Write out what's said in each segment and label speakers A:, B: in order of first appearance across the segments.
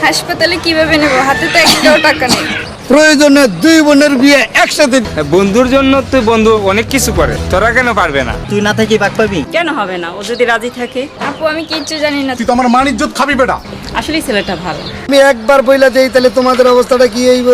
A: হাসপাতালে কিভাবে নেব? হাতে তো একটাও টাকা নেই।
B: প্রয়োজনে দুই বোনের বিয়ে একসাথে।
C: বন্ধুর জন্য তুই বন্ধু অনেক কিছু করে, তোরা কেন পারবে না?
B: তুই না থাকি বাক পাবি?
D: কেন হবে না? ও যদি রাজি থাকে।
A: আপু আমি কিচ্ছু জানি না।
E: তুই তো আমার মান ইজ্জত খাবি বেটা।
D: আসলেই ছেলেটা ভালো।
B: আমি একবার বইলা যাই, তাহলে তোমাদের অবস্থাটা কি হইব?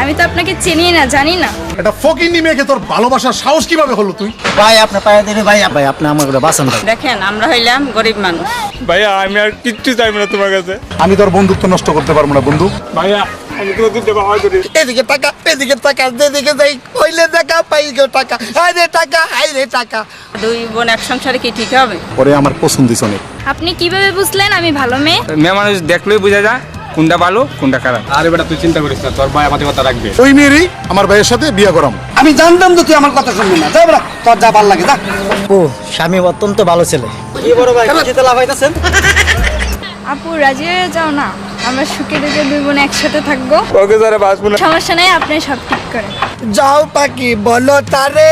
A: আমি তো আপনাকে চিনি না, জানি না।
E: এটা ফকিন্নি মেয়েকে তোর ভালোবাসার সাহস কিভাবে হলো তুই?
B: ভাই আপনার পায়ে দেবে ভাই, ভাই আপনি আমার করে বাঁচান ভাই।
D: দেখেন আমরা হইলাম গরিব মানুষ।
C: ভাইয়া আমি আর কিচ্ছু চাইবো না তোমার কাছে।
E: আমি তোর বন্ধুত্ব নষ্ট করতে পারবো না বন্ধু।
C: ভাইয়া আমি তোকে দিতে বাবা করি।
B: এদিকে টাকা, এদিকে টাকা, যেদিকে যাই কইলে টাকা, পাই গো টাকা, আই রে টাকা, আই রে টাকা।
D: দুই বোন এক সংসারে কি ঠিক হবে?
E: পরে আমার পছন্দ হইছে অনেক।
A: আপনি কিভাবে বুঝলেন আমি ভালো মেয়ে?
C: মেয়ে মানুষ দেখলেই বোঝা যায় কোনটা ভালো কোনটা খারাপ। আরে বেটা তুই চিন্তা করিস না, তোর ভাই আমাদের কথা রাখবে।
E: ওই মেয়েরই আমার ভাইয়ের সাথে বিয়ে করাম।
B: আমি জানতাম তো তুই আমার কথা শুনবি না। যা বড়া, তোর যা ভাল লাগে যা। ও স্বামী অত্যন্ত ভালো ছেলে। কি বড় ভাই খুশিতে লাফাইতাছেন?
A: আপু রাজি হয়ে যাও না, আমরা সুখে দুঃখে দুই বোন একসাথে থাকবো।
C: ওকে স্যার বাঁচবো না।
A: সমস্যা নেই, আপনি সব ঠিক করেন।
B: যাও পাখি বলো তারে।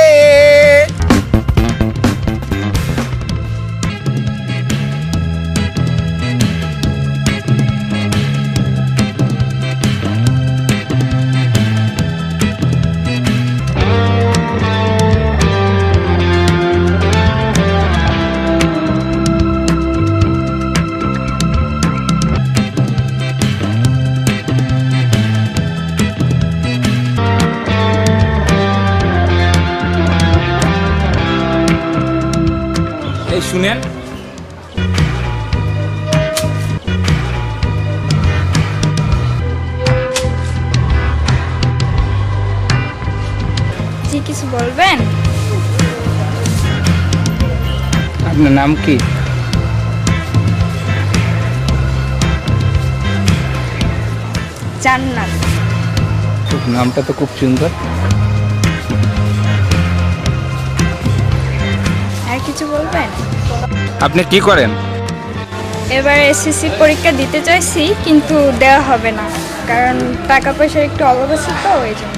C: এই শুনেন,
A: জি কিছু বলবেন?
C: আপনার নাম কি?
A: জান্নাত।
C: নামটা তো খুব সুন্দর।
A: আর কিছু বলবেন?
C: আপনি কি করেন?
A: এবার এসএসসি পরীক্ষা দিতে চাইছি, কিন্তু দেওয়া হবে না, কারণ টাকা পয়সার একটু অভাব আছে তো, ওই জন্য।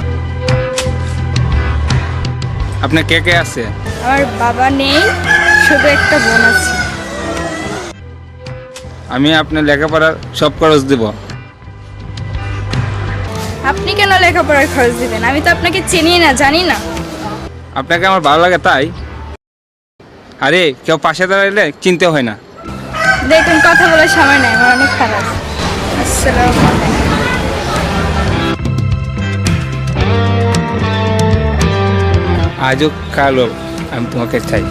C: আপনার কে কে আছে?
A: আমার বাবা নেই, শুধু একটা বোন আছে।
C: আমি আপনার লেখাপড়ার সব খরচ দেব।
A: আপনি কেন লেখাপড়ার খরচ দিবেন? আমি তো আপনাকে চিনি না, জানি না।
C: আপনাকে আমার ভালো লাগে তাই। আরে কেউ পাশে দাঁড়াইলে চিনতে হয় না।
A: দেখুন কথা বলার সময় নেই, আমার অনেক খারাপ। আসসালামু আলাইকুম।
C: আজও কালো আমি তোমাকে চাই।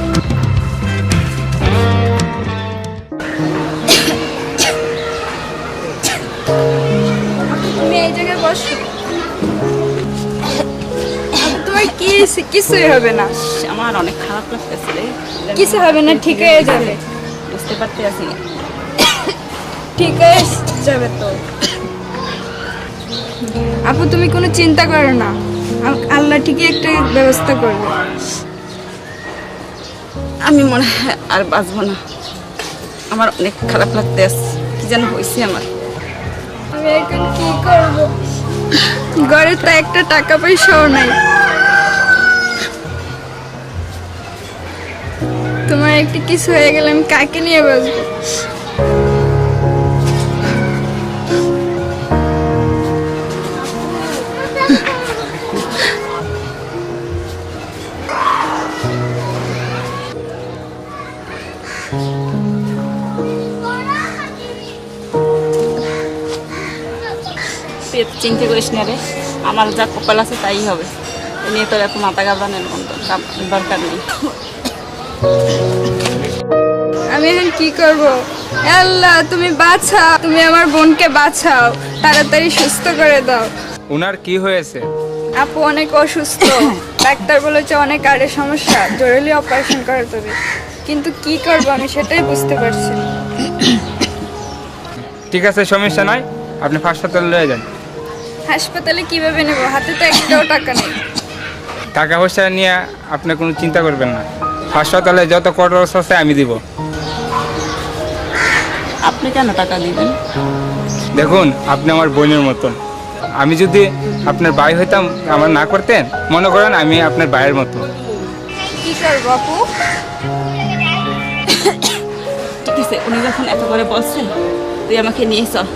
A: তুমি এই জায়গায় বসো। তোমার কি হয়েছে? কিছুই হবে না,
D: আমার অনেক খারাপ লাগতেছে রে।
A: কিছু হবে না, ঠিক হয়ে যাবে।
D: বুঝতে পারতে আছি না।
A: ঠিক হয়ে যাবে তো। আপু তুমি কোনো চিন্তা করো না, আল্লাহ ঠিকই একটা ব্যবস্থা করবে।
D: আমি মনে হয় আর বাঁচবো না। আমার অনেক খারাপ লাগতে আছে, কি যেন হয়েছে আমার।
A: আমি এখন কি করব? ঘরে তো একটা টাকা পয়সাও নাই। তোমার একটা কিছু হয়ে গেলে আমি কাকে নিয়ে বাঁচবো?
D: তুই এত চিন্তা করিস না রে, আমার যা কপাল আছে তাই হবে। এ নিয়ে তোর এত মাথা ঘাবড়ানোর দরকার নেই।
A: আমি এখন কি করব? আল্লাহ তুমি বাঁচাও, তুমি আমার বোনকে বাঁচাও, তাড়াতাড়ি সুস্থ করে দাও।
C: ওনার কি হয়েছে?
A: আপু অনেক অসুস্থ, ডাক্তার বলেছে অনেক আরে সমস্যা, জরুরি অপারেশন করাতে হবে, কিন্তু কি করব আমি সেটাই বুঝতে পারছি না।
C: ঠিক আছে সমস্যা নাই, আপনি হাসপাতালে নিয়ে যান।
A: হাসপাতালে কিভাবে নেব? হাতে তো একটাও টাকা নেই।
C: টাকা পয়সা নিয়ে আপনি কোনো চিন্তা করবেন না, হাসপাতালে যত খরচ আছে আমি দিব।
D: আপনি কেন টাকা দিবেন?
C: দেখুন আপনি আমার বোনের মতন, আমি যদি আপনার ভাই হইতাম আমার না করতেন, মনে করেন আমি আপনার ভাইয়ের মতো।
A: কি করবো আপু?
D: ঠিক আছে, উনি যখন এত করে বলছেন তুই আমাকে নিয়ে চল।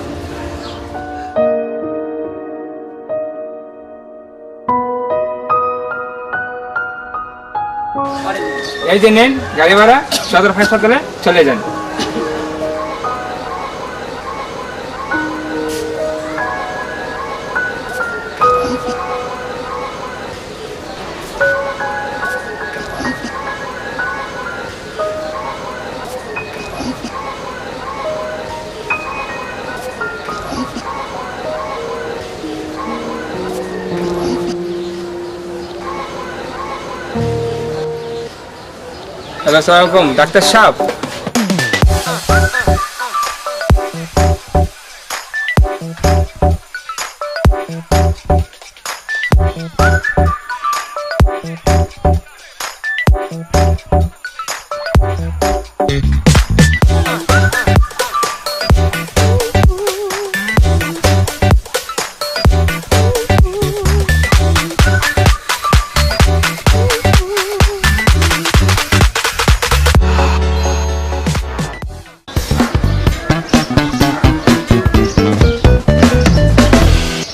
C: এই যে নেন গাড়ি ভাড়া, সদর হাসপাতালে চলে যান। হ্যালো, আসসালামু আলাইকুম ডাক্তার সাহেব।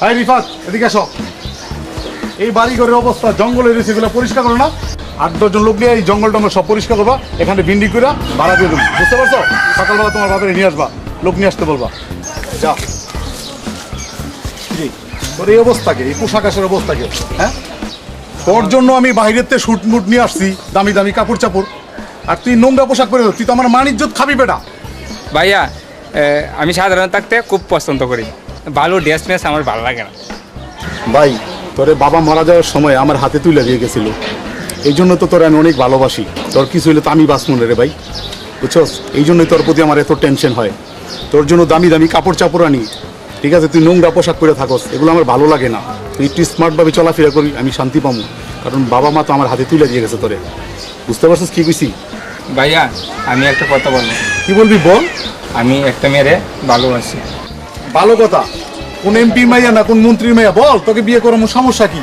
E: হাই রিফাত, এদিকে আসো। এই বাড়িঘরের অবস্থা, জঙ্গলের রয়েছে, এগুলো পরিষ্কার করো না। 8-10 জন লোক নিয়ে এই জঙ্গল টঙ্গল সব পরিষ্কার করবা, এখানে ভিন্ডি করে ভাড়া দিয়ে দেবো, বুঝতে পারছো? সকালবেলা তোমার বাপের নিয়ে আসবা, লোক নিয়ে আসতে বলবা। যা। জি, তোর এই অবস্থাকে, এই পোশাক আশাকের অবস্থাকে, হ্যাঁ? তোর জন্য আমি বাইরের থেকে শুট মুট নিয়ে আসছি, দামি দামি কাপড় চাপড়, আর তুই নোংরা পোশাক পরে তুই তো আমার মান ইজ্জত খাবি বেটা।
C: ভাইয়া, আমি সাধারণত থাকতে খুব পছন্দ করি, ভালো ড্রেস মেস আমার ভালো লাগে না।
E: ভাই, তোরে বাবা মারা যাওয়ার সময় আমার হাতে তুলে দিয়ে গেছিল, এই জন্য তো তোর আমি অনেক ভালোবাসি। তোর কিছু হলে তো আমি বাঁচবো না রে ভাই, বুঝছস? এই জন্যই তোর প্রতি আমার এত টেনশন হয়। তোর জন্য দামি দামি কাপড় চাপড় আনি, ঠিক আছে? তুই নোংরা পোশাক পরে থাকস, এগুলো আমার ভালো লাগে না। তুই একটু স্মার্টভাবে চলাফেরা করি, আমি শান্তি পাবো, কারণ বাবা মা তো আমার হাতে তুলে দিয়ে গেছে তোরে, বুঝতে পারছিস কি কইছি?
C: ভাইয়া, আমি একটা কথা বলবো।
E: কি বলবি বল।
C: আমি একটা মেয়েরে ভালোবাসি।
E: ভালো কথা, কোন এমপি মাইয়া না কোন মন্ত্রীর মাইয়া, বল তোকে বিয়ে করার সমস্যা কি?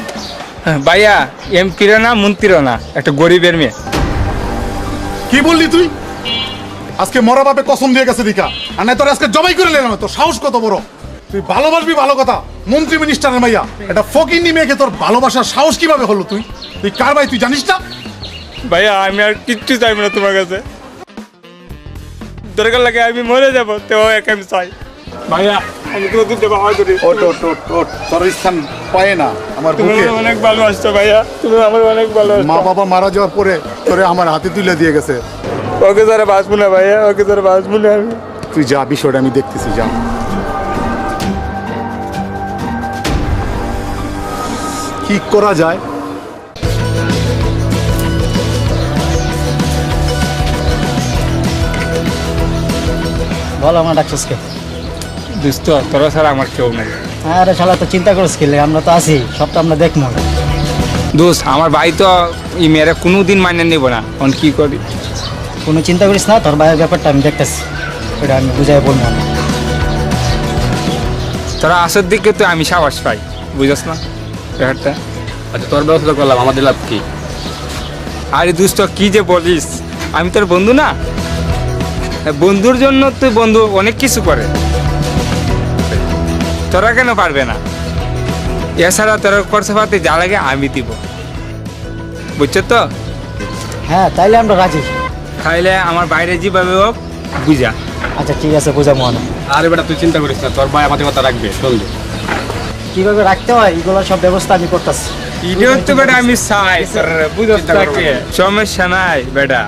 C: ভাইয়া, এমপিরও না মন্ত্রীরও না, একটা গরিবের মেয়ে।
E: কি বললি তুই? আজকে মরা বাপে কসম দিয়ে গেছে দিকা, আর না তোর আজকে জবাই করে নিলাম। তোর সাহস কত বড়! তুই ভালোবাসবি ভালো কথা, মন্ত্রী মিনিস্টারের মাইয়া, এটা ফকিন্নি মেয়েকে তোর ভালোবাসার সাহস কিভাবে হলো? তুই তুই কার ভাই তুই জানিস না?
C: ভাইয়া, আমি আর কিচ্ছু চাইব না তোমার কাছে, দরকার লাগে আমি মরে যাবো, তো এক আমি চাই। ভাইয়া, আমি তোমার দুধে বাবা করি।
E: ওট ওট ওট ওট, তোর স্থান পায় না আমার
C: তুমি
E: বুকে।
C: আমার অনেক ভালোবাসছো ভাইয়া, তুমি আমার অনেক ভালোবাসছো।
E: মা বাবা মারা যাওয়ার পরে তোরে আমার হাতে তুলে দিয়ে গেছে।
C: ওকে যারা বাঁচবো না ভাইয়া, ওকে যারা বাঁচবো না আমি।
E: তুই যা, বিষয়টা আমি দেখতেছি, যা। কি করা যায়?
B: বল আমার ডাকছসকে।
C: দোস্ত, তোরা ছাড়া আমার কেউ নাই।
B: আরে শালা, তো চিন্তা করছ কি লে? আমরা তো আছি, সবটা আমরা দেখবো।
C: দোস্ত, আমার ভাই তো এই মেয়েরা কোনো দিন মাইনে নেব না, এখন কি করি?
B: কোনো চিন্তা করিস না, তোর ভাইয়ের ব্যাপারটা আমি দেখতেছি, ওটা আমি বুঝাই বলবো।
C: তোরা আসার দিকে তো আমি সাবাস পাই, বুঝাস না ব্যাপারটা?
F: আচ্ছা, তোর ব্যবস্থা করলাম, আমাদের লাভ কি?
C: আরে দোস্ত, কি যে বলিস, আমি তোর বন্ধু না? বন্ধুর জন্য তুই বন্ধু অনেক কিছু করে, তোরা কেন পারবে না? এছাড়া তোর খরচা পাতি যা লাগে আমি দিব, বুঝছো তো?
B: হ্যাঁ, তাইলে আমরা রাজি।
C: তাইলে আমার বাইরে যেভাবে হোক বুঝা।
B: আচ্ছা ঠিক আছে, বুঝাবো না।
F: আরে বেটা, তুই চিন্তা করিস না, তোর ভাই আমাদের কথা রাখবে, চল।
B: কিভাবে রাখতে হয় এগুলো সব ব্যবস্থা আমি করতেছি।
C: ইডিও তো বেটা আমি চাই, বুঝছ? সমস্যা নাই বেটা,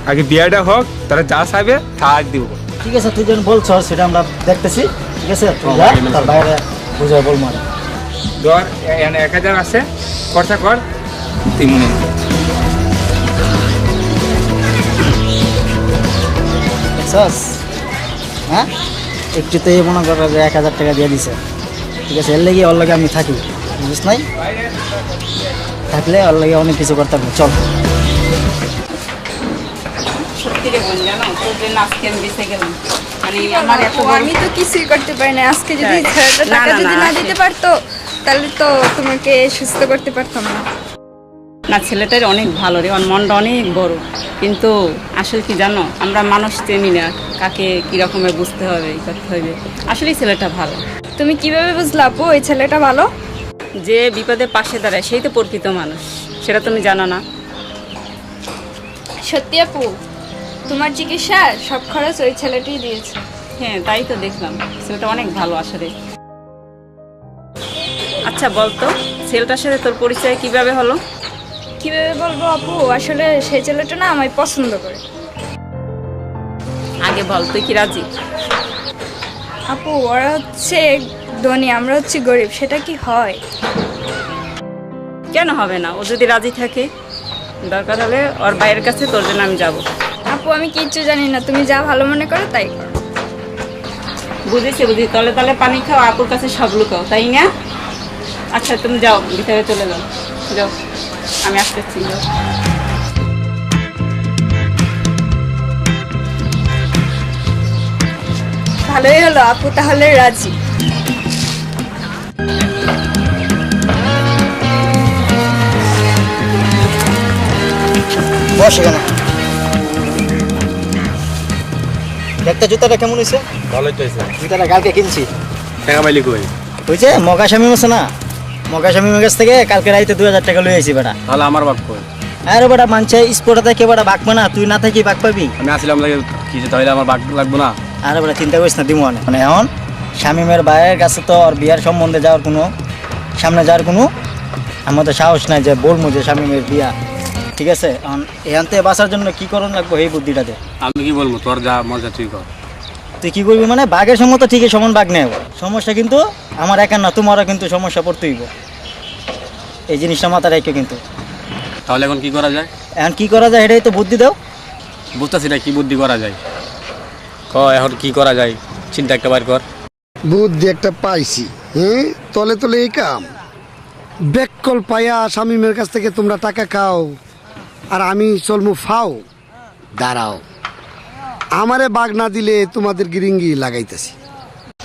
C: আগে বিয়েটা হোক, তারা যা চাইবে তা দিব।
B: ঠিক আছে, তুই যখন বলছ সেটা আমরা দেখতেছি। ঠিক আছে, তুই যা, তোর বাইরে বুঝাই বলবো না।
C: ধর এখানে 1000 আছে, খরচা কর, তুই মনে কর।
B: বুঝছস? হ্যাঁ, একটু তো এই মনে কর 1000 টাকা দিয়ে দিছে। ঠিক আছে, এর লেগে ওর লাগে আমি থাকি, বুঝিস নাই? থাকলে ওর লাগে অনেক কিছু করতে পারবো। চল।
D: সত্যি রে বোন, জানো তোর জন্য আজকে আমি বেঁচে গেলাম। মানে আমার এত
A: আপু, আমি তো কিছুই করতে পারি না। আজকে যদি
D: হ্যাঁ।
A: ছেলেটা
D: না,
A: টাকা
D: না,
A: যদি
D: না,
A: না
D: আসে।
A: দিতে পারতো, তাহলে তো তোমাকে সুস্থ করতে পারতাম না।
D: না, ছেলেটার অনেক ভালো রে, ওর মনটা অনেক বড়, কিন্তু আসলে কি জানো, আমরা মানুষ চিনি না, কাকে কী রকমের বুঝতে হবে, ই করতে হবে। আসলেই ছেলেটা ভালো।
A: তুমি কিভাবে বুঝলে আপু ওই ছেলেটা ভালো?
D: যে বিপদে পাশে দাঁড়ায় সেই তো প্রকৃত মানুষ, সেটা তুমি জানো না?
A: সত্যি আপু, তোমার চিকিৎসার সব খরচ ওই ছেলেটিই দিয়েছে।
D: হ্যাঁ, তাই তো দেখলাম, ছেলেটা অনেক ভালো আসলে। আচ্ছা বলতো, ছেলেটার সাথে তোর পরিচয় কিভাবে হলো?
A: কিভাবে বলবো আপু, আসলে সেই ছেলেটা না আমায় পছন্দ করে।
D: আগে বল, তুই কি রাজি?
A: আপু ওরা হচ্ছে ধনী, আমরা হচ্ছে গরিব, সেটা কি হয়?
D: কেন হবে না? ও যদি রাজি থাকে, দরকার হলে ওর বাইরের কাছে তোর জন্য আমি যাব।
A: আপু আমি কিচ্ছু জানি না, তুমি যা ভালো মনে করো তাই করো।
D: বুঝেছি, তলে তলে পানি খাও, আপুর কাছে সব লুকাও, তাই না? আচ্ছা তুমি যাও, ভিতরে চলে যাও, যাও, আমি আসতেছি, যাও।
A: ভালোই হলো, আপু তাহলে রাজি।
B: বস এখানে। একটা জুতাটা কেমন হয়েছে?
F: ভালোই তো হয়েছে।
B: জুতাটা কালকে কিনছি।
F: টাকা পাইলি কই?
B: হয়েছে মগা শামিম আছে না, মগা শামিমের কাছ থেকে কালকে রাইতে 2000 টাকা লই আইছি বেটা।
F: তাহলে আমার বাপ কই?
B: আরে বেটা মানছে স্পোর্টে থেকে বেটা বাঘ না, তুই না থাকি বাঘ পাবি?
F: আমি আসলাম লাগে কিছু, তাহলে আমার বাঘ লাগবো না?
B: আরে বেটা চিন্তা করিস না, দিমু মানে এখন শামিমের ভাইয়ের কাছে তো আর বিয়ার সম্বন্ধে যাওয়ার কোনো, সামনে যাওয়ার কোনো আমাদের সাহস নাই যে বলবো যে শামিমের বিয়া, ঠিক আছে? এখন এখান থেকে বাঁচার জন্য কি করণ লাগবো এই বুদ্ধিটা দে।
F: আমি কি বলবো, তোর যা মজা তুই কর।
B: তুই কি করবি মানে বাঘের সঙ্গে তো ঠিকই সমান বাঘ নেব, সমস্যা কিন্তু আমার একা না, তোমারও কিন্তু সমস্যা পড়তে হইব, এই জিনিসটা মাথায় রেখে কিন্তু।
F: তাহলে এখন কি করা যায়?
B: এখন কি করা যায় এটাই তো বুদ্ধি দাও।
F: বুঝতেছি না কি বুদ্ধি করা যায়, এখন কি করা যায়, চিন্তা একটা বার কর।
G: বুদ্ধি একটা পাইছি। তলে তলে এই কাম বেককল পাইয়া শামিমের কাছ থেকে তোমরা টাকা খাও আর আমি চলমু ফাও। দাঁড়াও, আমারে বাঘ না দিলে তোমাদের গিরিঙ্গি লাগাইতেছি।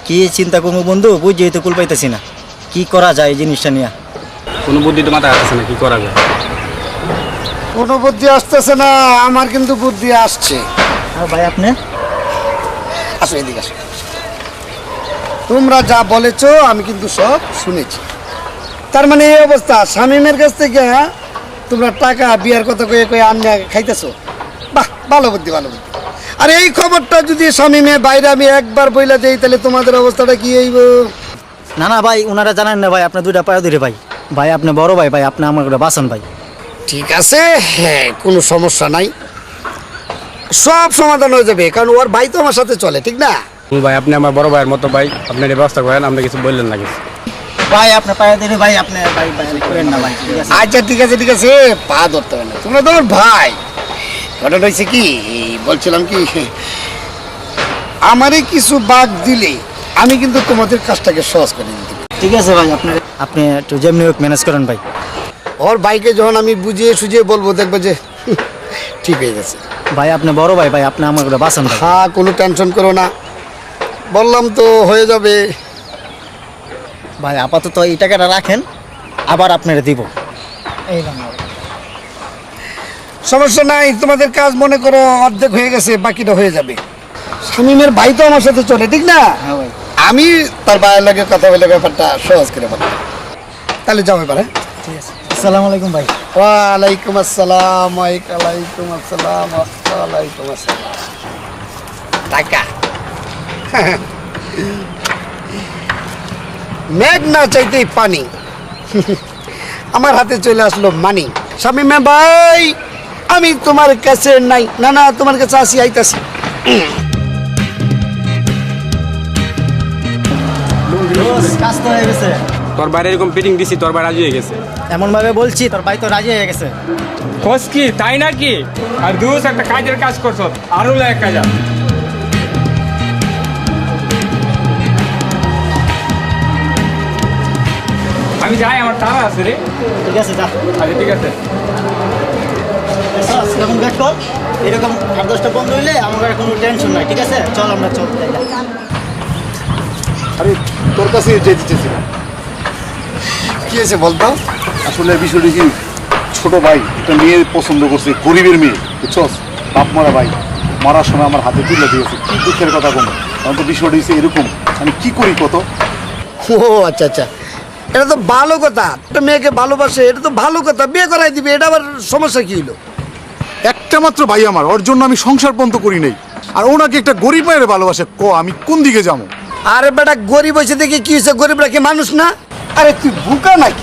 B: কি চিন্তা করবো বন্ধু, বুঝি তো কুল পাইতেছি না, কি করা যায় এই জিনিসটা নিয়ে।
F: কোনো বুদ্ধি তো মাথায় আসছে না, কি করা যায়?
G: কোনো বুদ্ধি আসতেছে না, আমার কিন্তু বুদ্ধি আসছে।
B: আর ভাই আপনি
G: আসো এদিকে আসো। তোমরা যা বলেছো আমি কিন্তু সব শুনেছি। তার মানে এই অবস্থা, শামিমের কাছ থেকে তোমরা টাকা বিয়ার কথা কয়ে কয়ে আনিয়া খাইতেছো। বাহ, ভালো বুদ্ধি, ভালো বুদ্ধি। আর এই খবরটা যদি শামিমে বাইরে আমি একবার বইলা দেই, তাহলে তোমাদের অবস্থাটা কি হইব?
B: না না ভাই, ওনারা জানেন না ভাই, আপনার দুইটা পায়ে ধরে ভাই, ভাই আপনি বড় ভাই, ভাই আপনি আমার বাঁচান ভাই।
G: ঠিক আছে, হ্যাঁ, কোনো সমস্যা নাই, সব সমাধান হয়ে যাবে, কারণ ওর ভাই তো আমার সাথে চলে, ঠিক না?
F: ভাই আপনি আমার বড় ভাইয়ের মতো, ভাই আপনার এই ব্যবস্থা করেন, আপনি কিছু বললেন না কিছু।
B: ভাই আপনি পায়ে ধরে ভাই, আপনি ভাই ভাই করেন না ভাই, ঠিক আছে?
G: আচ্ছা ঠিক আছে, ঠিক আছে, পা ধরতে হবে না, তোমরা তোমার ভাই। ঘটনা হয়েছে কি, বলছিলাম কি, আমারে কিছু বাঘ দিলে আমি কিন্তু তোমাদের কাজটাকে সহজ করে দিতে পারি।
B: ঠিক আছে ভাই, আপনি একটু যেমনি হোক ম্যানেজ করেন ভাই।
G: ওর ভাইকে যখন আমি বুঝিয়ে সুঝিয়ে বলবো, দেখবে যে ঠিক হয়ে গেছে।
B: ভাই আপনি বড় ভাই, ভাই আপনি আমার বাঁচান ভাই।
G: হ্যাঁ, কোনো টেনশন করো না, বললাম তো হয়ে যাবে।
B: ভাই আপাতত এই টাকাটা রাখেন, আবার আপনারা দিব। এই
G: সমস্যা নাই, তোমাদের কাজ মনে করো অর্ধেক হয়ে গেছে, বাকিটা হয়ে যাবে। শামিমের ভাই তো আমার সাথে চলে, ঠিক না?
B: হ্যাঁ ভাই,
G: আমি তার ভাইয়ের লাগে কথা বলে ব্যাপারটা সহজ করে বললাম। তাহলে যাও এবারে।
B: ঠিক আছে, আসসালামু আলাইকুম ভাই।
G: ওয়ালাইকুম আসসালাম, ওয়ালাইকুম আসসালাম, ওয়ালাইকুম আসসালাম। টাকা মেঘ না চাইতেই পানি, আমার হাতে চলে আসলো মানি। শামিমে ভাই, আমি তোমার কাছে নাই, না না তোমার কাছে আসি, আইতাছি।
B: কাজ তো হয়ে গেছে,
F: তোর বাইরে এরকম ফিটিং দিছি, তোর বাইরে রাজি হয়ে গেছে।
B: এমন ভাবে বলছি তোর ভাই তো রাজি হয়ে গেছে।
C: খোঁজ কি তাই নাকি? আর দুস একটা কাজের কাজ করছো, আরো এক কাজ। আমি যাই, আমার তারা আছে রে।
B: ঠিক আছে যা।
C: আচ্ছা ঠিক আছে।
B: এরকম ব্যাক কর, এরকম 8-10টা বন্ধ হইলে আমার আর কোনো টেনশন নাই, ঠিক আছে? চল আমরা চল যাই।
E: আরে তোর কাছে যেতে চেয়েছিলাম।
G: কি হয়েছে বলতো?
E: আসলে বিষয়টি কি, ছোট ভাই একটা মেয়ে পছন্দ করছে, গরিবের মেয়ে, বুঝছস? বাপ মরা ভাই, মরার সময় আমার হাতে তুলে দিয়েছে। কি দুঃখের কথা কোনো, কারণ তো বিষয়টা হচ্ছে এরকম, আমি কি করি কত?
G: ও আচ্ছা আচ্ছা, এটা তো ভালো কথা, একটা মেয়েকে ভালোবাসে, এটা তো ভালো কথা, বিয়ে করাই দিবে, এটা আবার সমস্যা কি হলো?
E: একটা মাত্র ভাই আমার, ওর জন্য আমি সংসার পর্যন্ত করি নাই, আর ওনাকে একটা গরিব মায়ের ভালোবাসে। আমি কোন দিকে যাবো?
G: আরে বেটা, গরিব হয়েছে দেখে কি হয়েছে? গরিবরা কি মানুষ না? আরে তুই বোকা নাকি?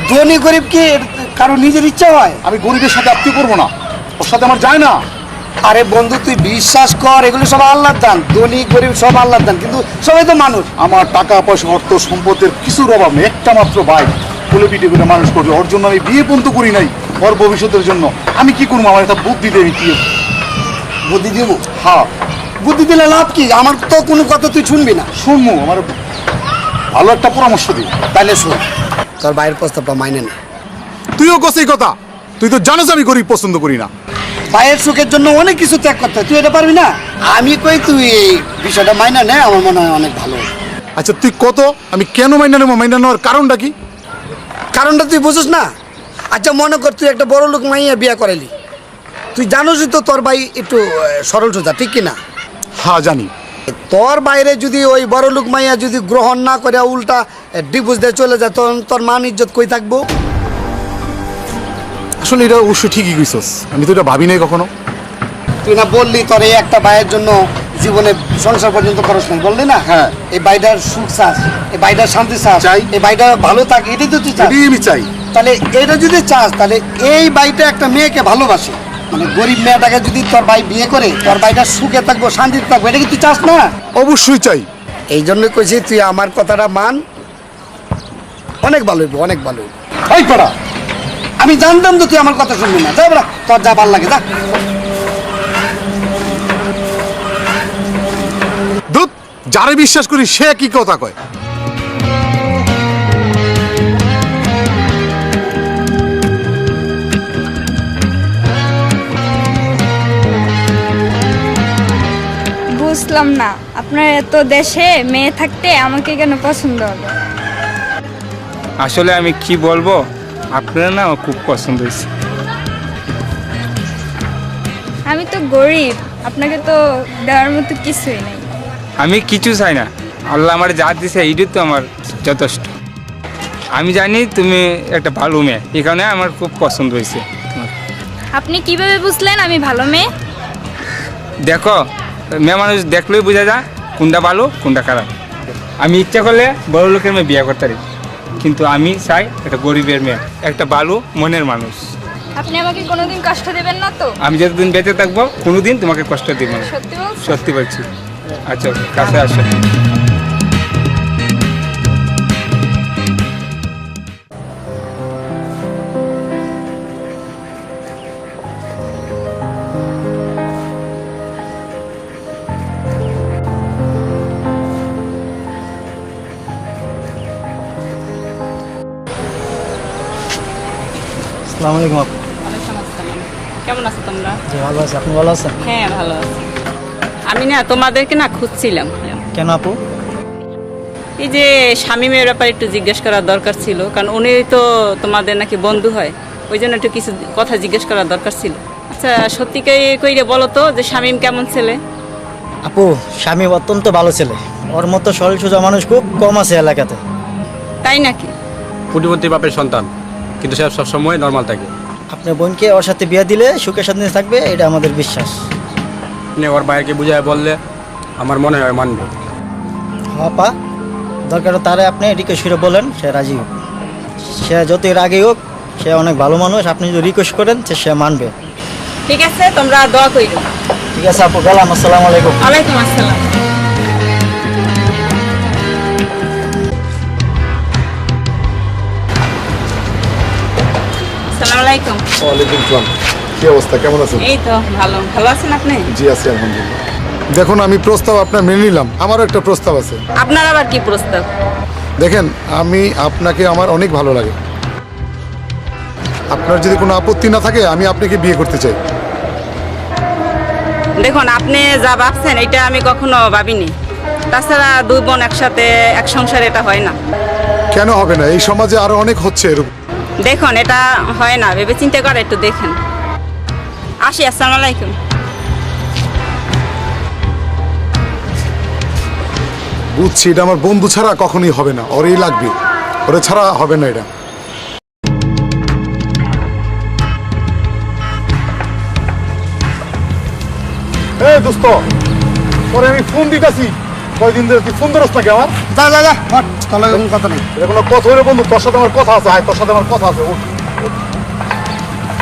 G: ধনী গরিব কি কারো নিজের ইচ্ছা হয়?
E: আমি গরিবের সাথে আত্মীয় করবো না, ওর সাথে আমার যায় না।
G: আরে বন্ধু, তুই বিশ্বাস কর, এগুলো সব আল্লাহর দান, ধনী গরিব সব আল্লাহর দান, কিন্তু সবাই তো মানুষ।
E: আমার টাকা পয়সা অর্থ সম্পদের কিছুর অভাব নেই, একটা মাত্র ভাই কোলে পিঠে করে মানুষ করবে, ওর জন্য আমি বিয়ে পর্যন্ত করি নাই। ওর ভবিষ্যতের জন্য আমি কি করবো? আমার একটা বুদ্ধি দেবে কি?
G: বুদ্ধি দিব?
E: হ্যাঁ,
G: বুদ্ধি দিলে লাভ কি? আমার তো কোনো কথা তুই শুনবি না।
E: শুনবো, আমার ভালো একটা পরামর্শ দিই।
G: তাহলে শোন, তোর বাইরের প্রস্তাবটা মাইনে নে।
E: তুইও কস এই কথা? তুই তো জানোস আমি গরিব পছন্দ করি না।
G: ভাইয়ের সুখের জন্য অনেক কিছু ত্যাগ করতে হয়, তুই এটা পারবি না? আমি কই তুই এই বিষয়টা মাইনা নে, আমার মনে হয় অনেক ভালো হবে।
E: আচ্ছা তুই কত, আমি কেন মাইনা নেবো? মাইনা নেওয়ার কারণটা কি?
G: কারণটা তুই বুঝিস না? আচ্ছা মনে কর তুই একটা বড় লোক মাইয়া বিয়া করাইলি, তুই জানোসই তো তোর ভাই একটু সরল সোজা, ঠিক কি না?
E: হ্যাঁ জানি।
G: তোর বাইরে যদি ওই বড় লোক মাইয়া যদি গ্রহণ না করে উল্টা ডিভোর্স দিয়ে চলে যায়, তখন তোর মান ইজ্জত কই থাকবো?
E: আসলে এটা অবশ্যই ঠিকই কইছস, আমি তো এটা ভাবি নাই কখনো।
G: তুই না বললি তোর এই একটা ভাইয়ের জন্য জীবনে সংসার পর্যন্ত খরচ নাই, বললি না?
E: হ্যাঁ।
G: এই ভাইটার সুখ চাস, এই ভাইটার শান্তি চাস,
E: চাই।
G: এই ভাইটা ভালো থাকে, এটাই তো তুই চাস।
E: এটাই আমি চাই।
G: তাহলে এটা যদি চাস, তাহলে এই ভাইটা একটা মেয়েকে ভালোবাসে, মানে গরিব মেয়েটাকে যদি তোর ভাই বিয়ে করে, তোর ভাইটা সুখে থাকবো, শান্তিতে থাকবো, এটা কি তুই চাস না?
E: অবশ্যই চাই।
G: এই জন্যই কইছি তুই আমার কথাটা মান, অনেক ভালো হইব, অনেক ভালো হইব।
E: এই পাড়া,
G: আমি জানতাম তো তুই আমার কথা শুনবি না, যাই বলা, তোর যা ভাল লাগে যা।
E: দুধ যারে বিশ্বাস করি সে কি কথা কয়।
A: বুঝলাম না, আপনার এত দেশে মেয়ে থাকতে আমাকে কেন পছন্দ হলো?
C: আসলে আমি কি বলবো, আপনার না আমার খুব পছন্দ হয়েছে।
A: আমি তো গরিব, আপনাকে তো দেওয়ার মতো কিছুই নেই।
C: আমি কিছু চাই না, আল্লাহ আমার যা দিছে এইটাই তো আমার যথেষ্ট। আমি জানি তুমি একটা ভালো মেয়ে, এই কারণে আমার খুব পছন্দ হয়েছে তোমার।
A: আপনি কিভাবে বুঝলেন আমি ভালো মেয়ে?
C: দেখো, মেয়ে মানুষ দেখলেই বোঝা যায় কোনটা ভালো কোনটা খারাপ। আমি ইচ্ছা করলে বড় লোকের মেয়ে বিয়ে করতে পারি, কিন্তু আমি চাই একটা গরিবের মেয়ে, একটা ভালো মনের মানুষ।
A: আপনি আমাকে কোনোদিন কষ্ট দেবেন না তো?
C: আমি যতদিন বেঁচে থাকবো কোনোদিন তোমাকে কষ্ট দিব না,
A: সত্যি বলছেন?
C: সত্যি বলছি। আচ্ছা কাছে আসো।
B: আসসালামু আলাইকুম আপু।
D: ওয়ালাইকুম আসসালাম। কেমন আছো তোমরা?
B: জি ভালো আছি, আপনি ভালো আছেন?
D: হ্যাঁ ভালো আছি। আমি না তোমাদেরকে না খুঁজছিলাম।
B: কেন আপু?
D: এই যে শামীমের ব্যাপারে একটু জিজ্ঞেস করার দরকার ছিল, কারণ উনি তো তোমাদের নাকি বন্ধু হয়, ওই জন্য একটু কিছু কথা জিজ্ঞেস করার দরকার ছিল। আচ্ছা সত্যিকে কইরে বলো তো যে শামীম কেমন ছেলে?
B: আপু, স্বামী অত্যন্ত ভালো ছেলে, ওর মতো সরল সোজা মানুষ খুব কম আছে এলাকাতে।
D: তাই নাকি?
F: কোটিপতি বাপের সন্তান, কিন্তু সে সবসময় নর্মাল থাকে।
B: আপনার বোনকে ওর সাথে বিয়ে দিলে সুখে শান্তিতে থাকবে, এটা আমাদের বিশ্বাস।
F: আপনি ওর বাইরকে বুঝায় বললে আমার মনে হয় মানবে।
B: হ্যাঁ পা, দরকার তারে আপনি রিকোয়েস্ট করে বলেন, সে রাজি হোক। সে যতই রাগেই হোক, সে অনেক ভালো মানুষ, আপনি যদি রিকোয়েস্ট করেন সে মানবে।
D: ঠিক আছে, তোমরা দোয়া কইরো।
B: ঠিক আছে আপু, গেলাম। আসসালামু আলাইকুম।
D: ওয়ালাইকুম আসসালাম। আসসালামু আলাইকুম।
E: ওয়ালাইকুম আসসালাম। কি অবস্থা, কেমন আছেন?
D: এই তো ভালো। ভালো আছেন আপনি?
E: জি আছি আলহামদুলিল্লাহ। দেখুন আমি প্রস্তাব আপনার মেনে নিলাম, আমারও একটা প্রস্তাব আছে।
D: আপনার আবার কি প্রস্তাব?
E: দেখেন আমি আপনাকে আমার অনেক ভালো লাগে, আপনার যদি কোনো আপত্তি না থাকে আমি আপনাকে বিয়ে করতে চাই।
D: দেখুন, আপনি যা ভাবছেন এটা আমি কখনো ভাবিনি। তাছাড়া দুই বোন একসাথে এক সংসার, এটা হয় না।
E: কেন হবে না? এই সমাজে আরো অনেক হচ্ছে এরকম।
D: দেখুন এটা হয় না, ভেবে চিন্তা করে একটু দেখেন। আসি, আসসালামু আলাইকুম।
E: বুঝছি, এটা আমার বন্ধু ছাড়া কখনোই হবে না, ওরই লাগবে, ওরে ছাড়া হবে না এটা। এই দোস্ত, পরে আমি ফোন দিতেছি, কয়দিন ধরে তুই ফোন ধরস নাকি আমার?
G: যা যা যা হট, তাহলে কোনো কথা নেই।
E: এটা কোনো কথা হইলে বন্ধু, তোর সাথে আমার কথা আছে, তোর সাথে আমার কথা আছে। ওঠ।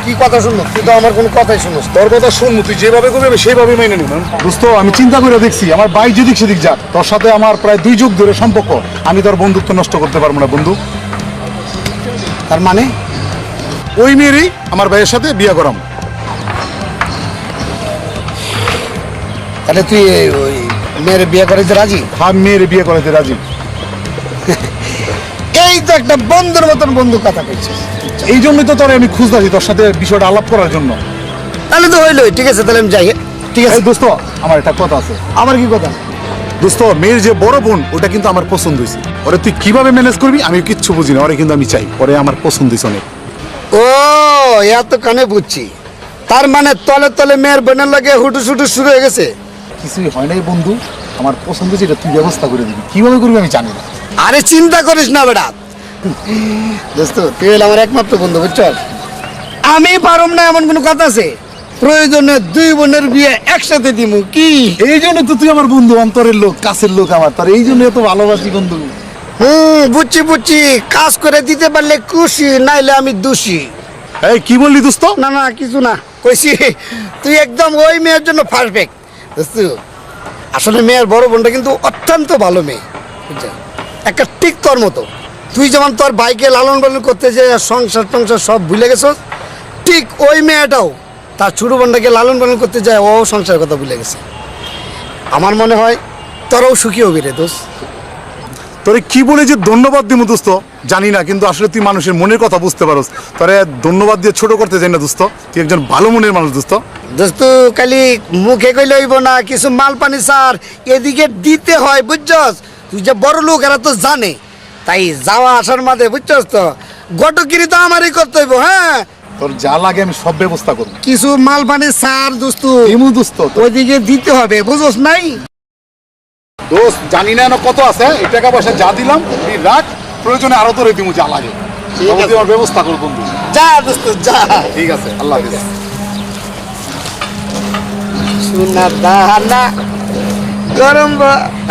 G: কি কথা শুনবো? তুই তো আমার কোনো কথাই শুনোস।
E: তোর কথা শুনবো, তুই যেভাবে করবি আমি সেইভাবে মেনে নিব। দোস্ত, আমি চিন্তা করে দেখছি, আমার ভাই যেদিক সেদিক যাক, তোর সাথে আমার প্রায় 2 যুগ ধরে সম্পর্ক, আমি তোর বন্ধুত্ব নষ্ট করতে পারবো না বন্ধু।
G: তার মানে
E: ওই মেয়েরই আমার ভাইয়ের সাথে বিয়ে করাম।
G: তাহলে তুই ওই মেয়ের বিয়ে করাইতে রাজি?
E: আমি মেয়ের বিয়ে করাতে রাজি।
G: এই তো একটা বন্ধুর মতন বন্ধু কথা কইছিস।
E: এই জন্যই তো তোর আমি খুঁজতেছি, তোর সাথে বিষয়টা আলাপ করার জন্য।
G: তাহলে তো হইলোই, ঠিক আছে, তাহলে আমি যাই। ঠিক আছে
E: এই দোস্ত, আমার একটা কথা আছে।
G: আমার কি কথা?
E: দোস্ত, মেয়ের যে বড় বোন, ওটা কিন্তু আমার পছন্দ হয়েছে। ওরে তুই কিভাবে ম্যানেজ করবি আমি কিচ্ছু বুঝি না, ওরে কিন্তু আমি চাই, ওরে আমার পছন্দ হয়েছে অনেক।
G: ও এত কানে বুঝছি। তার মানে তলে তলে মেয়ের বোনের লাগে হুটু সুটু শুরু হয়ে গেছে।
E: কিছুই হয় নাই বন্ধু, আমার পছন্দ হয়েছে, এটা তুই ব্যবস্থা করে দিবি, কিভাবে করবি আমি জানি না।
G: আরে চিন্তা করিস না বেটা, দোস্ত তুই হলো আমার একমাত্র বন্ধু, বুঝছস? আমি পারম না এমন কোনো কথা আছে? প্রয়োজনে 2 বোনের বিয়ে একসাথে দিমু কি?
E: এই জন্য তো তুই আমার বন্ধু, অন্তরের লোক, কাছের লোক আমার, তার এই জন্য এত ভালোবাসি বন্ধু।
G: বুঝছি বুঝছি, কাজ করে দিতে পারলে খুশি, নাইলে আমি দোষী।
E: এই কি বললি দোস্ত?
G: না না কিছু না, কইছি তুই একদম ওই মেয়ের জন্য পারফেক্ট। দোস্ত আসলে মেয়ের বড় বোনটা কিন্তু অত্যন্ত ভালো মেয়ে, বুঝছো? একটা ঠিক তোর মতো। তুই যেমন তোর ভাইকে লালন পালন করতে যে সংসার টংসার সব ভুলে গেছস, ঠিক ওই মেয়েটাও তার ছোট বোনটাকে লালন পালন করতে যায়, ও সংসারের কথা ভুলে গেছে। আমার মনে হয় তোরাও সুখী হবি রে দোস্ত।
E: তোরে কি বলে যে ধন্যবাদ দিব দোস্ত জানি না, কিন্তু আসলে তুই মানুষের মনের কথা বুঝতে পারোস। তোরে ধন্যবাদ দিয়ে ছোট করতে চাই না দোস্ত, তুই একজন ভালো মনের মানুষ দোস্ত।
G: দোস্ত খালি মুখে কইলে হইব না, কিছু মাল পানি সার এদিকে দিতে হয়, বুঝছস? তুই যে বড় লোক এরা তো জানে, তাই যাওয়া আসার মাঝে বুঝছস তো গটকিরি তো আমারই করতে হইব। হ্যাঁ,
E: তোর যা লাগে আমি সব ব্যবস্থা করবো।
G: কিছু মাল পানি সার দোস্ত
E: ইমু দোস্ত,
G: ওইদিকে দিতে হবে, বুঝছস নাই?
E: দোস্ত জানি না এখনো কত আছে, এই টাকা পয়সা যা দিলাম তুই রাখ, প্রয়োজনে আরো তোরে দিমু যা লাগে, তবে তুই আমার ব্যবস্থা কর বন্ধু।
G: যা দোস্ত যা।
E: ঠিক আছে, আল্লাহ হাফেজ।
G: সোনা দানা গরম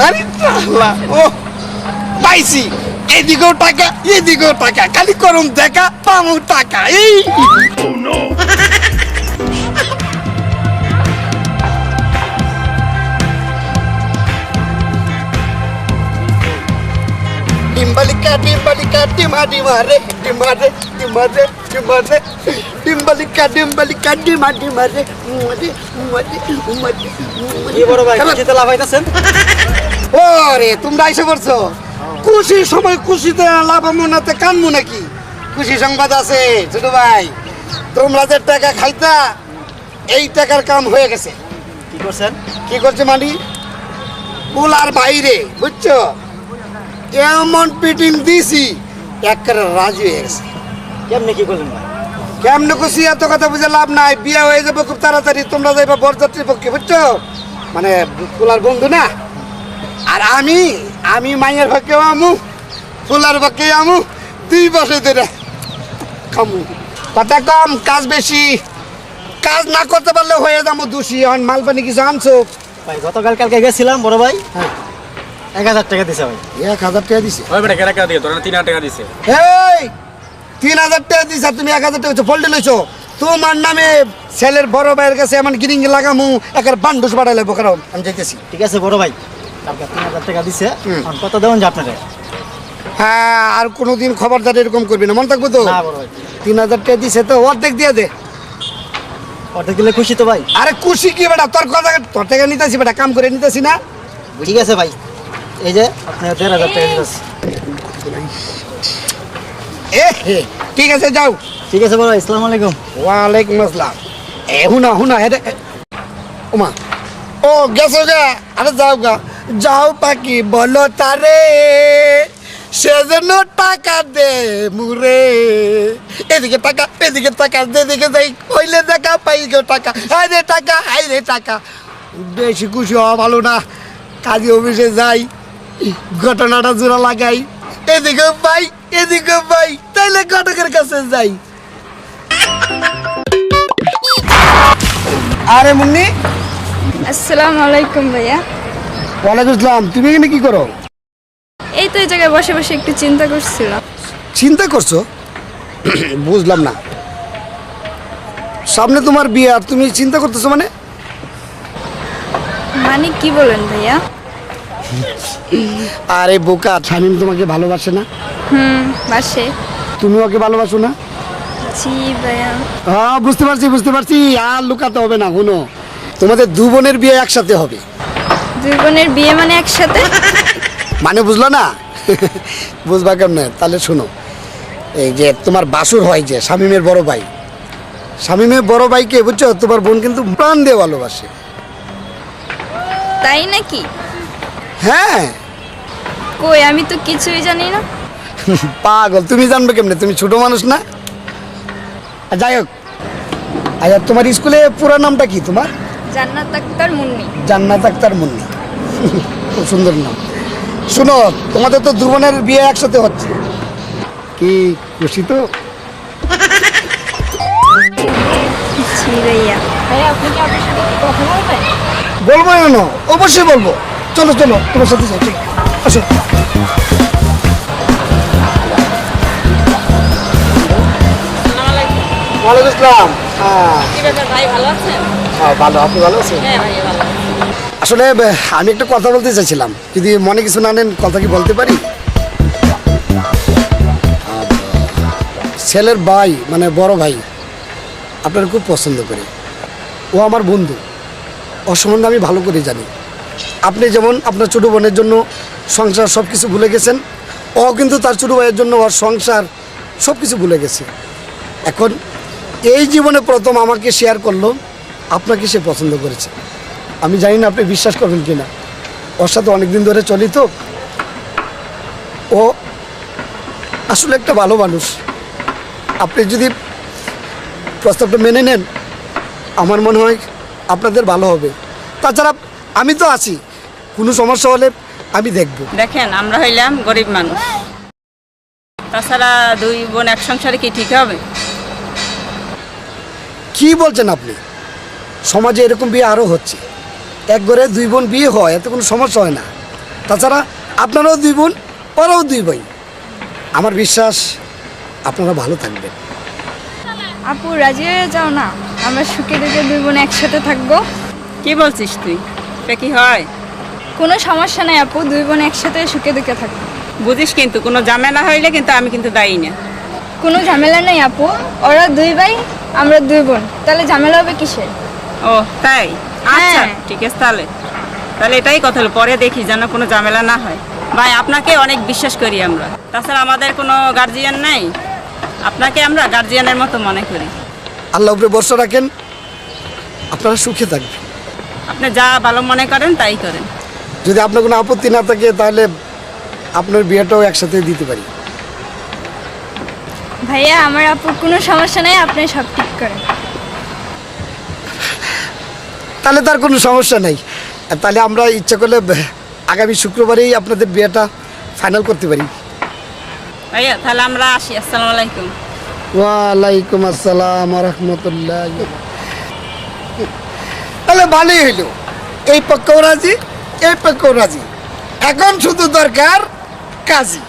G: আরে আল্লাহ, ও পাইছি, এদিকেও টাকা এদিকেও টাকা, খালি গরম দেখা পামু টাকা। এই ডিম্বালিকা ডিম্বালিকা ডিমা ডিমা রে ডিমা রে ডিমা রে ডিমা রে ডিম্বালিকা ডিম্বালিকা ডিমা ডিমা রে মুয়াদে মুয়াদে মুয়াদে।
B: কি বড় ভাই, খুশিতে লাফাইতাছেন?
G: ওরে তোমরা এসে পড়ছো, খুশির সময় খুশিতে লাভামো নাতে কানমু নাকি? খুশি সংবাদ আছে ছোট ভাই, তোমরা যে টাকা খাইতা এই টাকার কাম হয়ে গেছে।
B: কি করছেন?
G: কি করছে মানি? পোলার বাইরে বুঝছো, এমন পিটিং দিছি একেবারে রাজি হয়ে গেছে।
B: কেমনে কি করলেন ভাই?
G: কেমনে খুশি, এত কথা বুঝে লাভ নাই, বিয়ে হয়ে যাবে খুব তাড়াতাড়ি, তোমরা যাইবা বরযাত্রীর পক্ষে, বুঝছো? মানে পোলার বন্ধু না, আর আমি মাইয়ের পক্ষে আমু, পোলার পক্ষে আমু, 2 বছর ধরে খামু। কথা কম কাজ বেশি, কাজ না করতে পারলে হয়ে যাবো দোষী। এখন মাল পানি কিছু আনছো?
B: ভাই কালকে গেছিলাম বড় ভাই, 1000 টাকা দিছে ভাই।
G: 1000 টাকা দিছে?
F: ওই বেটা কেরা টাকা দিয়ে তোরা 3000 টাকা দিছে।
G: এই 3000 টাকা দিছে, তুমি 1000 টাকা ফল্টে লইছো। তোমার নামে ছেলের বড় ভাইয়ের কাছে এমন গিরিং লাগামু, একের বান্ডুস বাড়াইলে বোকারো। আমি যাইতেছি।
B: ঠিক আছে বড় ভাই, কালকে 3000 টাকা দিছে, এখন কত দেবেন যে আপনারে?
G: হ্যাঁ, আর কোনোদিন খবরদার এরকম করবি না, মন থাকবো তো?
B: না বড় ভাই,
G: 3000 টাকা দিছে তো অর্ধেক দিয়ে দে।
B: অর্ধেক দিলে খুশি তো ভাই?
G: আরে খুশি কি বেটা, তোর টাকা নিতেছি বেটা, কাম করে নিতেছি না।
B: ঠিক আছে ভাই, এই যে আপনার 1500 টাকা দিতেছি।
G: ঠিক আছে যাও।
B: ঠিক আছে বড় ভাই, আসসালামু আলাইকুম।
G: ওয়ালাইকুম আসসালাম। হুনা হেরে ওমা, ও গেছো গা, আরে যাও গা, যাও পাখি বলো তারে সেজন্য টাকা দে মুরে, এদিকে টাকা এদিকে টাকা, যেদিকে যাই কইলে দেখা পাই গো টাকা, হাই রে টাকা হাই রে টাকা। বেশি খুশি হওয়া ভালো না, কাজী অফিসে যাই, ঘটনাটা জোড়া লাগাই, এদিকে পাই এদিকে পাই, তাইলে ঘটকের কাছে যাই। আরে মুন্নি।
A: আসসালামু আলাইকুম ভাইয়া।
G: ওয়ালাইকুম আসসালাম। তুমি এখানে কি করো?
A: এই তো এই জায়গায় বসে বসে একটু চিন্তা করছিলাম।
G: চিন্তা করছো? বুঝলাম না। সামনে তোমার বিয়ে আর তুমি চিন্তা করতেছো মানে?
A: মানে কি বলেন ভাইয়া?
G: আরে বোকা, শামীম তোমাকে ভালোবাসে না?
A: বাসে।
G: তুমি ওকে ভালোবাসো না?
A: জি ভাইয়া।
G: হ্যাঁ বুঝতে পারছি। আর লুকাতে হবে না, শুনো, তোমাদের দু বোনের বিয়ে একসাথে হবে।
A: দুই বোনের বিয়ে মানে একসাথে?
G: মানে বুঝলো না? বুঝবা কেমন? তাহলে শোনো, এই যে তোমার বাসুর হয় যে শামীমের বড় ভাই, শামীমের বড় ভাইকে বুঝছো, তোমার বোন কিন্তু প্রাণ দিয়ে ভালোবাসে।
A: তাই নাকি?
G: হ্যাঁ।
A: কই, আমি তো কিছুই জানি না।
G: পাগল, তুমি জানবে কেমনে? তুমি ছোট মানুষ না। যাই হোক, আচ্ছা তোমার স্কুলে পুরো নামটা কি তোমার?
A: জান্নাত আক্তার মুন্নি।
G: জান্নাত আক্তার মুন্নি, খুব সুন্দর নাম। শোনো, তোমাদের তো দু বোনের বিয়ে একসাথে হচ্ছে, কি খুশি তো?
A: জি ভাইয়া। ভাইয়া আপনি কি আপনার সাথে একটু কথা বলবেন?
G: বলবো কেন, অবশ্যই বলবো। চলো চলো, তোমার সাথে যাই, ঠিক আসো। ওয়ালাইকুম আসসালাম।
D: কি ব্যাপার ভাই, ভালো আছেন?
G: ভালো, আপনি ভালো আছেন?
D: হ্যাঁ ভাই ভালো।
G: আসলে আমি একটা কথা বলতে চাইছিলাম, যদি মনে কিছু না নেন, কথা কি বলতে পারি? ছেলের ভাই মানে বড় ভাই আপনার খুব পছন্দ করে, ও আমার বন্ধু, ওর সম্বন্ধে আমি ভালো করে জানি। আপনি যেমন আপনার ছোটো বোনের জন্য সংসার সব কিছু ভুলে গেছেন, ও কিন্তু তার ছোটো ভাইয়ের জন্য ওর সংসার সব কিছু ভুলে গেছে। এখন এই জীবনে প্রথম আমাকে শেয়ার করলো, আপনাকে সে পছন্দ করেছে। আমি জানি না আপনি বিশ্বাস করবেন কি না, ওর সাথে অনেকদিন ধরে চলি তো, ও আসলে একটা ভালো মানুষ। আপনি যদি প্রস্তাবটা মেনে নেন, আমার মনে হয় আপনাদের ভালো হবে। তাছাড়া আমি তো আছি, কোনো সমস্যা হলে আমি দেখব।
D: দেখেন, আমরা হইলাম গরিব মানুষ, তাছাড়া দুই বোন এক সংসারে কি ঠিক হবে?
G: কি বলছেন আপনি? সমাজে এরকম বিয়ে আরও হচ্ছে, এক ঘরে দুই বোন বিয়ে হয়, এতে কোনো সমস্যা হয় না। তাছাড়া আপনারাও দুই বোন, ওরাও দুই ভাই। আমার বিশ্বাস আপনারা ভালো থাকবেন।
A: আপু রাজি হয়ে যাও না, আমরা সুখে দুঃখে দুই বোন একসাথে থাকবো।
D: কি বলছিস তুই? এটা কি হয়?
A: কোনো সমস্যা নাই আপু, দুই বোন একসাথে সুখে দুঃখে থাকবো।
D: বুঝিস কিন্তু, কোনো ঝামেলা হইলে কিন্তু আমি কিন্তু দায়ী না।
A: কোনো ঝামেলা নেই আপু, ওরা দুই ভাই আমরা দুই বোন, তাহলে ঝামেলা হবে কিসের?
D: ও তাই? আচ্ছা
A: হ্যাঁ।
D: ঠিক আছে, তাহলে এটাই কথা হলো, পরে দেখি যেন কোনো ঝামেলা না হয়। ভাই আপনাকে অনেক বিশ্বাস করি আমরা, তাছাড়া আমাদের কোনো গার্জিয়ান নাই, আপনাকে আমরা গার্জিয়ানের মতো মনে করি।
G: আল্লাহ উপরে ভরসা রাখেন, আপনারা সুখে থাকবেন।
D: আপনি যা ভালো মনে করেন তাই করেন।
G: যদি আপনার কোনো আপত্তি না থাকে, তাহলে আপনার বিয়েটাও একসাথে দিতে পারি।
A: ভাইয়া আমার আপুর কোনো সমস্যা নাই, আপনি সব ঠিক করেন।
G: তাহলে তার কোনো সমস্যা নাই। তাহলে আমরা ইচ্ছা করলে আগামী শুক্রবারেই আপনাদের বিয়েটা ফাইনাল করতে পারি।
D: ভাইয়া তাহলে আমরা আসি। আসসালামু আলাইকুম।
G: ওয়ালাইকুম আসসালাম রহমতুল্লাহ। তাহলে ভালোই হইলো, এই পক্ষও রাজি, এই পক্ষও রাজি। এখন শুধু দরকার কাজী।